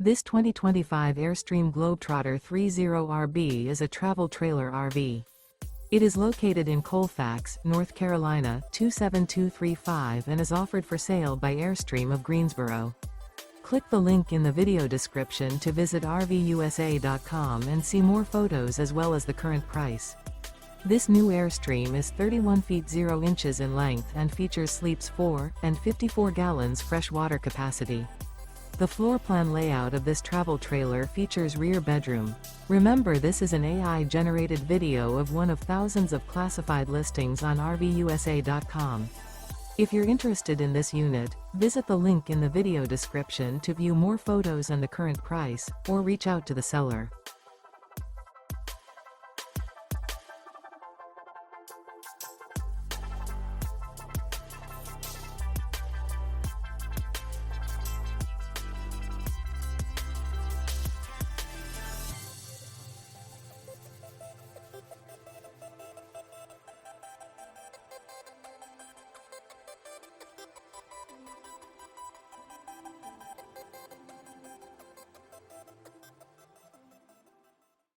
This 2025 Airstream Globetrotter 30RB is a travel trailer RV. It is located in Colfax, North Carolina 27235 and is offered for sale by Airstream of Greensboro. Click the link in the video description to visit RVUSA.com and see more photos as well as the current price. This new Airstream is 31 feet 0 inches in length and features sleeps 4 and 54 gallons fresh water capacity. The floor plan layout of this travel trailer features rear bedroom. Remember, this is an AI-generated video of one of thousands of classified listings on RVUSA.com. If you're interested in this unit, visit the link in the video description to view more photos and the current price, or reach out to the seller.